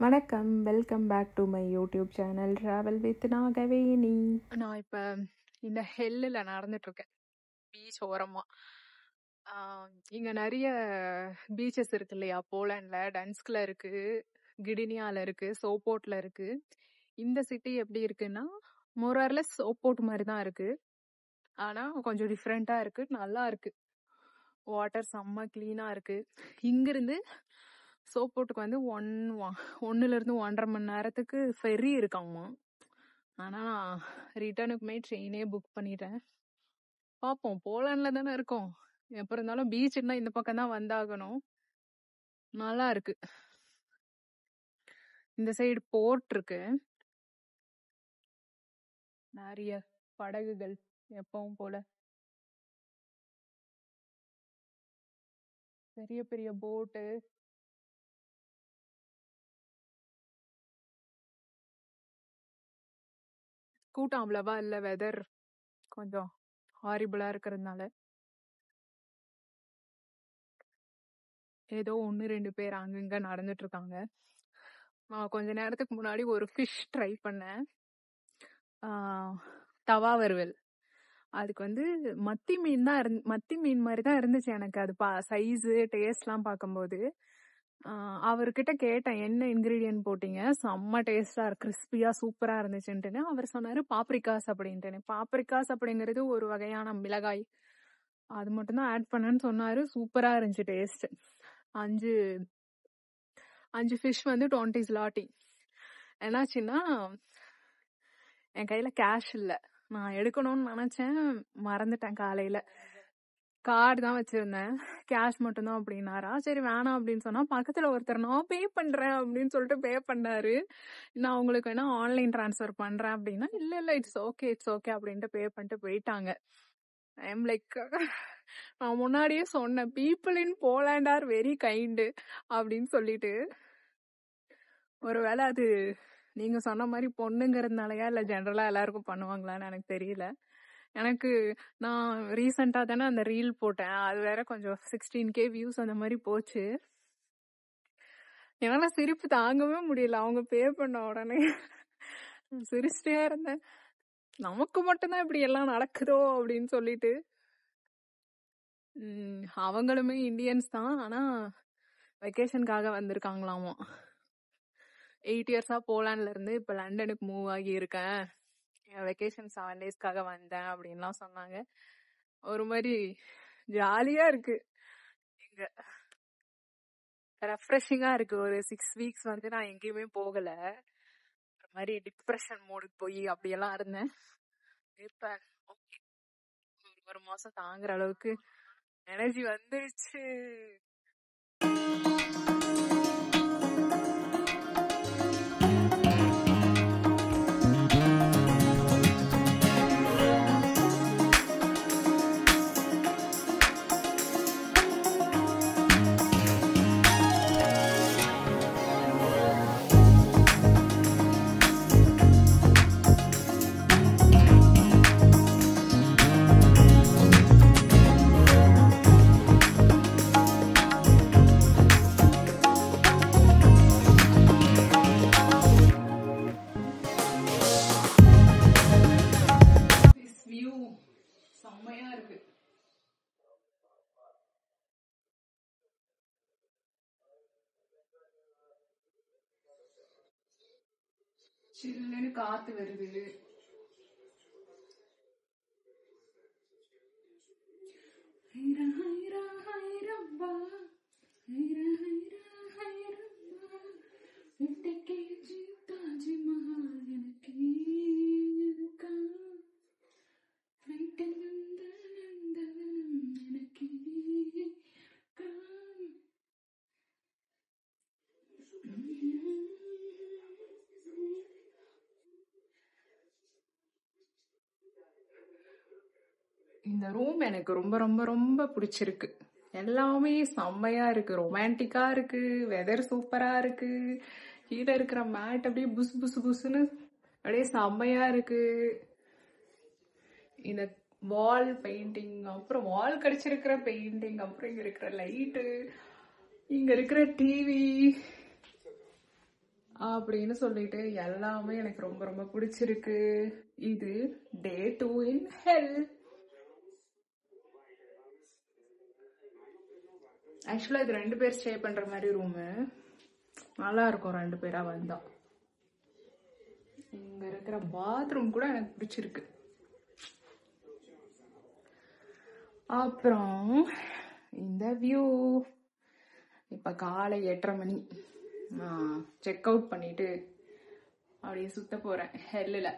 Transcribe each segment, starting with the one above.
வணக்கம். Welcome back to my YouTube channel travel with Nagaveni. நான் இப்ப இந்த ஹெல்லில் நடந்துட்டு இருக்கேன், பீச் ஓரமா. இங்க நிறைய பீச்சஸ் இருக்கு இல்லையா? போலாண்ட்ல டன்ஸ்க்ல இருக்கு, கிடினியால இருக்கு, சோப்போட்ல இருக்கு. இந்த சிட்டி எப்படி இருக்குன்னா மோரார்லெஸ் சோப்போட் மாதிரி தான் இருக்கு. ஆனா கொஞ்சம் டிஃப்ரெண்டா இருக்கு, நல்லா இருக்கு. வாட்டர் செம்ம கிளீனா இருக்கு. இங்கிருந்து சோப்போட்டுக்கு வந்து 1 to 1.5 மணி நேரத்துக்கு ஃபெரி இருக்காமா. ஆனா நான் ரிட்டர்னுக்குமே ட்ரெயினே புக் பண்ணிட்டேன். பார்ப்போம், போலாண்ட்ல தானே இருக்கோம், எப்ப இருந்தாலும் பீச்சுன்னா இந்த பக்கம் தான் வந்தாகணும். நல்லா இருக்கு. இந்த சைடு போர்ட் இருக்கு, நிறைய படகுகள் எப்பவும் போல, பெரிய பெரிய போட்டு. கூட்டம் அவ்வளவா இல்ல, வெதர் கொஞ்சம் ஹாரிபிளா இருக்கிறதுனால ஏதோ 1-2 பேர் அங்கங்க நடந்துட்டு இருக்காங்க. நான் கொஞ்ச நேரத்துக்கு முன்னாடி ஒரு ஃபிஷ் ட்ரை பண்ணேன், தவா வறுவல். அதுக்கு வந்து மத்தி மீன் மாதிரி தான் இருந்துச்சு எனக்கு. அது சைஸு டேஸ்ட்லாம் பார்க்கும்போது அவர்கிட்ட கேட்டேன், என்ன இன்கிரீடியன்ட் போட்டீங்க? செம்ம டேஸ்டா கிறிஸ்பியா சூப்பரா இருந்துச்சுன்ட்டுன்னு அவர் சொன்னாரு பாப்ரிகாஸ் அப்படின்ட்டு. பாப்ரிகாஸ் அப்படிங்கிறது ஒரு வகையான மிளகாய், அது மட்டும் தான் ஆட் பண்ணேன்னு சொன்னாரு. சூப்பரா இருந்துச்சு டேஸ்ட். 5 ஃபிஷ் வந்து 20 zloty. என்னாச்சுன்னா என் கையில கேஷ் இல்ல, நான் எடுக்கணும்னு நினைச்சேன், மறந்துட்டேன். காலையில கார்டு தான் வச்சிருந்தேன், கேஷ் மட்டும்தான் அப்படின்னாரா. சரி வேணாம் அப்படின்னு சொன்னா பக்கத்துல ஒருத்தர் நான் பே பண்றேன் அப்படின்னு சொல்லிட்டு பே பண்ணாரு. நான் உங்களுக்கு வேணா ஆன்லைன் டிரான்ஸ்ஃபர் பண்றேன் அப்படின்னா, இல்ல இட்ஸ் ஓகே அப்படின்ட்டு பே பண்ணிட்டு போயிட்டாங்க. ஐ எம் லைக், நான் முன்னாடியே சொன்னேன் people in Poland are very kind அப்படின்னு சொல்லிட்டு. ஒருவேளை அது நீங்க சொன்ன மாதிரி பொண்ணுங்கிறதுனாலயா இல்ல ஜெனரலா எல்லாருக்கும் பண்ணுவாங்களான்னு எனக்கு தெரியல. எனக்கு நான் ரீசெண்டா தானே அந்த ரீல் போட்டேன், அது வேற கொஞ்சம் 16K வியூஸ் அந்த மாதிரி போச்சு. என்னால சிரிப்பு தாங்கவே முடியல. அவங்க பே பண்ண உடனே சிரிச்சிட்டே இருந்தேன், நமக்கு மட்டும்தான் இப்படி எல்லாம் நடக்குதோ அப்படின்னு சொல்லிட்டு. அவங்களுமே இந்தியன்ஸ் தான், ஆனா வெக்கேஷனுக்காக வந்திருக்காங்களாமா. 8 yearsா போலாண்ட்ல இருந்து இப்ப லண்டனுக்கு மூவ் ஆகி இருக்கேன், வெக்கேஷன் 7 daysக்காக வந்தேன் அப்படின்லாம் சொன்னாங்க. ஒரு மாதிரி ஜாலியா இருக்கு, இங்க ரெஃப்ரெஷிங்கா இருக்கு. ஒரு 6 weeks வந்து நான் எங்கேயுமே போகல, ஒரு மாதிரி டிப்ரெஷன் மோடுக்கு போய் அப்படியெல்லாம் இருந்தேன். இப்ப ஓகே, 1 மாசம் தாங்குற அளவுக்கு எனர்ஜி வந்துருச்சு. செம்மையா இருக்கு. சில்லுன்னு காத்து வருது. இந்த ரூம் எனக்கு ரொம்ப ரொம்ப ரொம்ப பிடிச்சிருக்கு. எல்லாமே செம்மையா இருக்கு, ரொமான்டிக்கா இருக்கு, வெதர் சூப்பரா இருக்கு. கீழே இருக்கிற மேட் அப்படியே புசு புசு புசுன்னு அப்படியே செம்மையா இருக்கு. இந்த வால் பெயிண்டிங், அப்புறம் வால் கடிச்சிருக்கிற பெயிண்டிங், அப்புறம் இங்க இருக்கிற லைட்டு, இங்க இருக்கிற டிவி, அப்படின்னு சொல்லிட்டு எல்லாமே எனக்கு ரொம்ப ரொம்ப பிடிச்சிருக்கு. இது Day 2 in hell. ஆக்சுவலா இது 2 பேர் ஸ்டே பண்ற மாதிரி ரூமு. நல்லா இருக்கும் 2 பேரா வந்தா. இங்க இருக்கிற பாத்ரூம் கூட எனக்கு பிடிச்சிருக்கு. அப்புறம் இந்த வியூ. இப்ப காலை 8:30 மணி. செக் அவுட் பண்ணிட்டு அப்படியே சுத்த போறேன் ஹெல்லுல.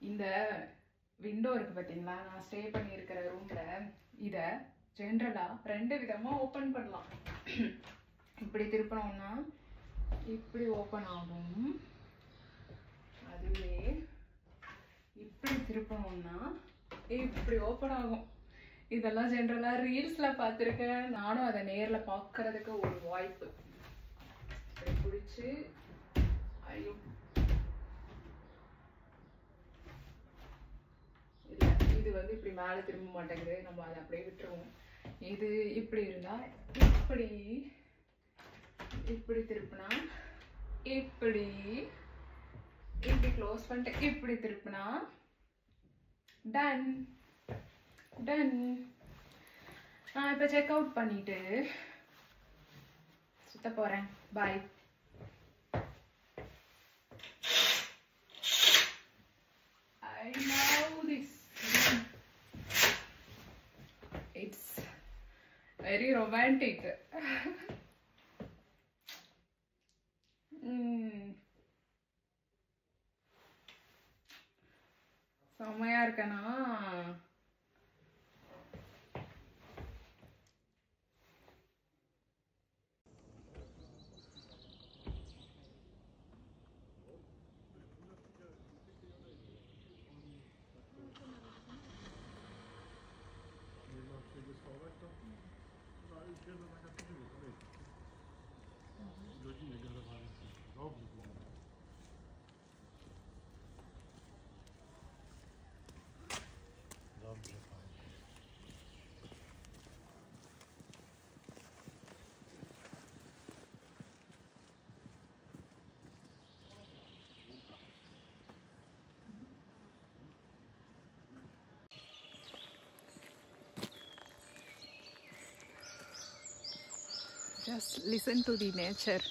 இந்த விண்டோ இருக்கு பாத்தீங்களா, நான் ஸ்டே பண்ணி இருக்கிற ரூம்ல இத ஜென்ரலா 2 விதமா ஓபன் பண்ணலாம். இப்படி திருப்பினோம்னா இப்படி ஓபன் ஆகும். அதுவே இப்படி திருப்பணும்னா இப்படி ஓபன் ஆகும். இதெல்லாம் ஜென்ரலா ரீல்ஸ்ல பார்த்திருக்கேன். நானும் அதை நேர்ல பார்க்கறதுக்கு ஒரு வாய்ப்பு. இப்படி பிடிச்சு ஐயோ இல்ல, இது வந்து இப்படி மேல திரும்ப மாட்டேங்குது. நம்ம அதை அப்படியே விட்டுருவோம். இது இப்படி இருந்தா இப்படி இப்படி திருப்பினா இப்படி இப்படி க்ளோஸ் பண்ணிட்டு இப்படி திருப்பினா டன் டன். நான் இப்ப செக் அவுட் பண்ணிட்டு சுத்த போறேன். பாய். I love this. It's very romantic. செம்மையா இருக்கனா? Just listen to the nature.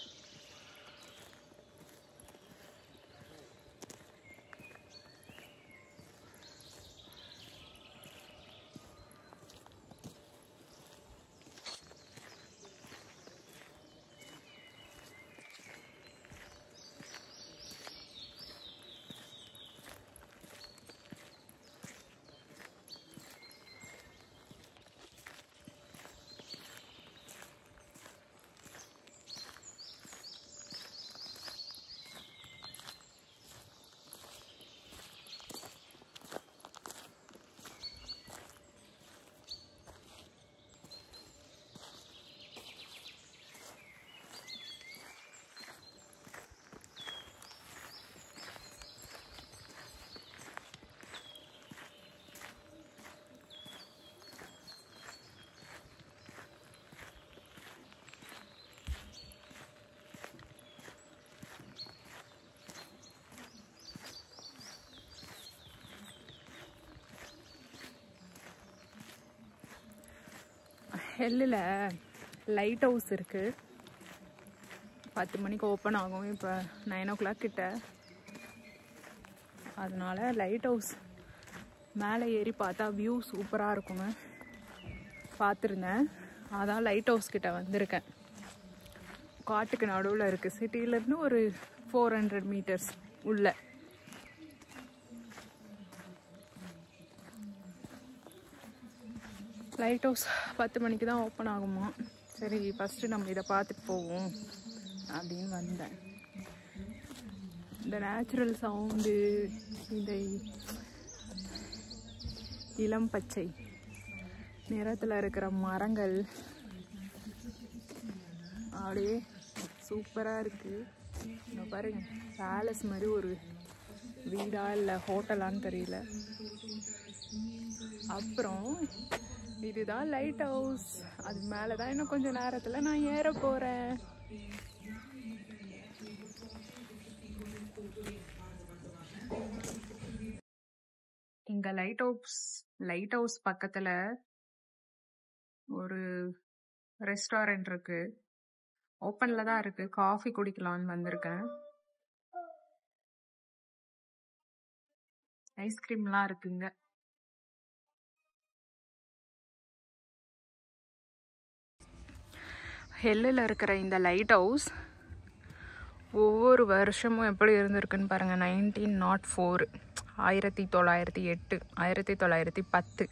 ஹெல்லில் லைட் ஹவுஸ் இருக்குது. 10 மணிக்கு ஓப்பன் ஆகும். இப்போ 9 o'clock கிட்ட. அதனால லைட் ஹவுஸ் மேலே ஏறி பார்த்தா வியூ சூப்பராக இருக்குங்க. பார்த்துருந்தேன். அதான் லைட் ஹவுஸ் கிட்ட வந்திருக்கேன். காட்டுக்கு நடுவில் இருக்குது. சிட்டியிலேருந்து ஒரு 400 meters உள்ள. லைட் ஹவுஸ் 10 மணிக்கு தான் ஓப்பன் ஆகுமா. சரி, ஃபஸ்ட்டு நம்ம இதை பார்த்துட்டு போவோம் அப்படின்னு வந்தேன். இந்த நேச்சுரல் சவுண்டு, இந்த இளம் பச்சை நிறத்தில் இருக்கிற மரங்கள் அப்படியே சூப்பராக இருக்குது. இங்கே பாருங்க, பேலஸ் மாதிரி ஒரு வீடா இல்லை ஹோட்டலான்னு தெரியல. அப்புறம் இதுதான் லைட் ஹவுஸ். அது மேலே தான் இன்னும் கொஞ்சம் நேரத்தில் நான் ஏற போகிறேன். இங்கே லைட் ஹவுஸ் பக்கத்தில் ஒரு ரெஸ்டாரண்ட் இருக்கு. ஓப்பனில் தான் இருக்கு. காஃபி குடிக்கலான்னு வந்திருக்கேன். ஐஸ்கிரீம்லாம் இருக்குங்க. ஹெல்லில் இருக்கிற இந்த லைட் ஹவுஸ் ஒவ்வொரு வருஷமும் எப்படி இருந்திருக்குன்னு பாருங்கள். 1904, 1908, 1910, 1930,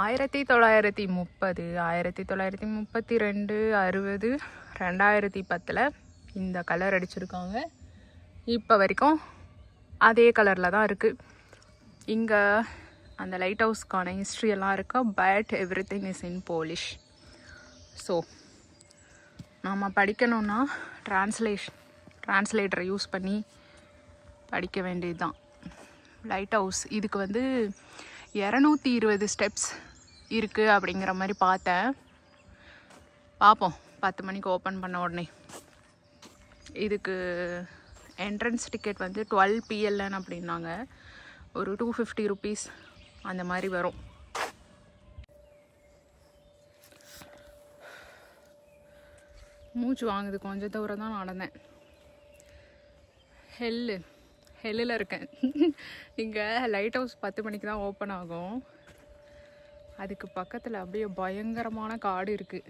1932, 60, 2010 இந்த கலர் அடிச்சிருக்காங்க. இப்போ வரைக்கும் அதே கலரில் தான் இருக்குது. இங்கே அந்த லைட் ஹவுஸ்க்கான ஹிஸ்ட்ரியெல்லாம் இருக்கா. But every thing is in Polish. So நம்ம படிக்கணும்னா டிரான்ஸ்லேட்டரை யூஸ் பண்ணி படிக்க வேண்டியது தான். லைட் ஹவுஸ் இதுக்கு 220 ஸ்டெப்ஸ் இருக்குது அப்படிங்கிற மாதிரி பார்த்தேன். பார்ப்போம் 10 மணிக்கு ஓப்பன் பண்ண உடனே. இதுக்கு என்ட்ரன்ஸ் டிக்கெட் 12 PLN அப்படின்னாங்க. ஒரு 250 rupees அந்த மாதிரி வரும். மூச்சு வாங்குது. கொஞ்சம் தூரம் தான் நடந்தேன். ஹெல்லில் இருக்கேன். இங்கே லைட் ஹவுஸ் 10 மணிக்கு தான் ஓப்பன் ஆகும். அதுக்கு பக்கத்தில் அப்படியே பயங்கரமான காடு இருக்குது.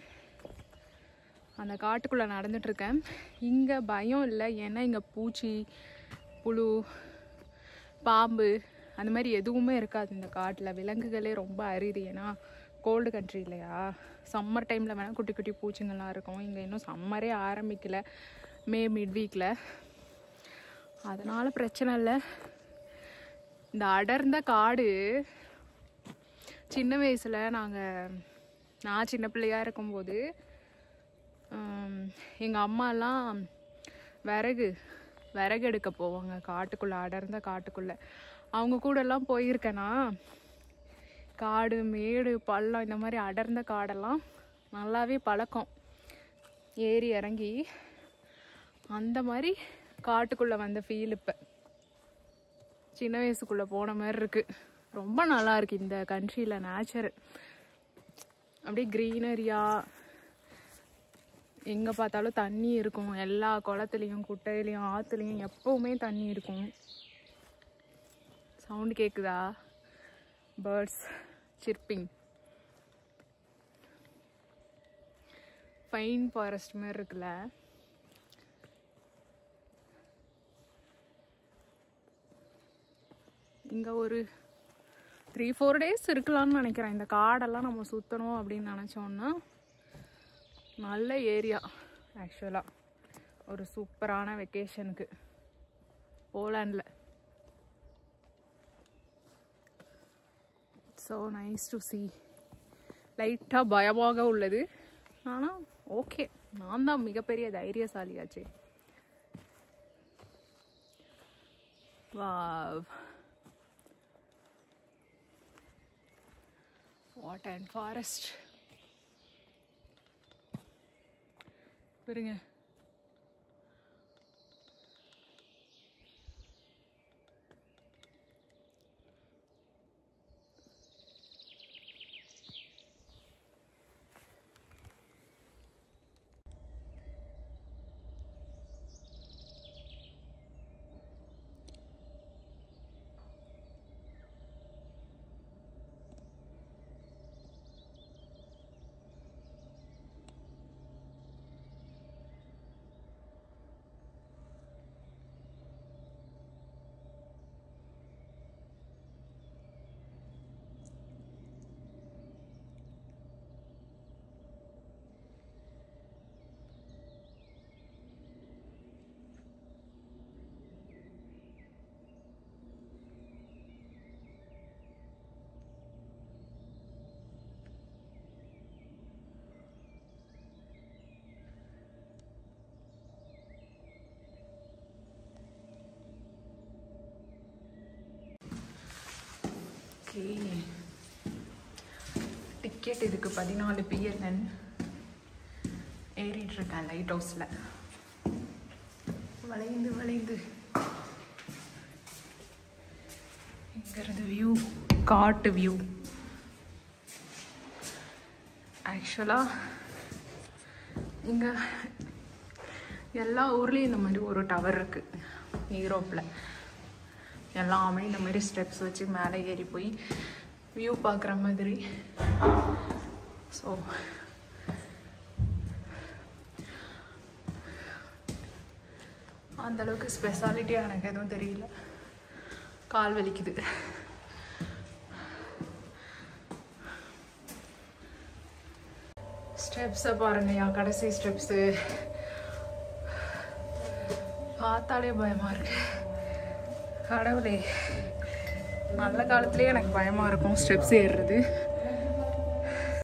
அந்த காட்டுக்குள்ளே நடந்துட்டுருக்கேன். இங்கே பயம் இல்லை, ஏன்னா இங்கே பூச்சி, புழு, பாம்பு அந்த மாதிரி எதுவுமே இருக்காது. இந்த காட்டில் விலங்குகளே ரொம்ப அரிது. ஏன்னா கோல்டு கண்ட்ரி இல்லையா. சம்மர் டைமில் வேணால் குட்டி குட்டி பூச்சிங்கள்லாம் இருக்கும். இங்கே இன்னும் சம்மரே ஆரம்பிக்கலை, மே மிட் வீக்கில். அதனால் பிரச்சனை இல்லை. இந்த அடர்ந்த காடு சின்ன வயசில் நான் சின்ன பிள்ளையாக இருக்கும்போது எங்கள் அம்மாலாம் விறகு எடுக்க போவாங்க காட்டுக்குள்ளே, அடர்ந்த காட்டுக்குள்ளே. அவங்க கூடலாம் போயிருக்கேன்னா காடு, மேடு, பள்ளம் இந்த மாதிரி அடர்ந்த காடெல்லாம் நல்லாவே பழக்கம். ஏறி இறங்கி அந்த மாதிரி காட்டுக்குள்ளே வந்த ஃபீல் இப்போ சின்ன வயசுக்குள்ளே போன மாதிரி இருக்குது. ரொம்ப நல்லா இருக்குது இந்த கண்ட்ரியில். நேச்சர் அப்படியே க்ரீனரியாக, எங்கே பார்த்தாலும் தண்ணி இருக்கும். எல்லா குளத்துலேயும், குட்டையிலையும், ஆற்றுலையும் எப்போவுமே தண்ணி இருக்கும். சவுண்டு கேட்குதா? Birds chirping. பைன் ஃபாரஸ்ட் மாதிரி இருக்குல்ல. இங்கே ஒரு 3-4 days இருக்கலாம்னு நினைக்கிறேன். இந்த காடெல்லாம் நம்ம சுற்றணும் அப்படின்னு நினச்சோன்னா நல்ல ஏரியா. ஆக்சுவலாக ஒரு சூப்பரான வெக்கேஷனுக்கு போலாண்டில். So nice to see. லைட்டாக பயமாக உள்ளது, ஆனால் ஓகே. நான் தான் மிகப்பெரிய தைரியசாலியாச்சே. Wow, what and forest. பாருங்க, டிக்கெட் இதுக்கு 14 PLN. ஏறிட்டு இருக்கேன் லைட் ஹவுஸில். வளைந்து வளைந்து இங்கிருந்து வியூ, காட்டு வியூ. ஆக்சுவலாக இங்கே எல்லா ஊர்லேயும் இந்த மாதிரி ஒரு டவர் இருக்குது. யூரோப்பில் எல்லாமே இந்த மாதிரி ஸ்டெப்ஸ் வச்சு மேலே ஏறி போய் வியூ பார்க்குற மாதிரி. ஸோ அந்தளவுக்கு ஸ்பெஷாலிட்டியாக எனக்கு எதுவும் தெரியல. கால் வலிக்குது. ஸ்டெப்ஸை பாருங்கய்யா, கடைசி ஸ்டெப்ஸு பார்த்தாலே பயமாக இருக்கு. கடவுளே, நல்ல காலத்துலேயே எனக்கு பயமாக இருக்கும் ஸ்டெப்ஸ் ஏறுறது.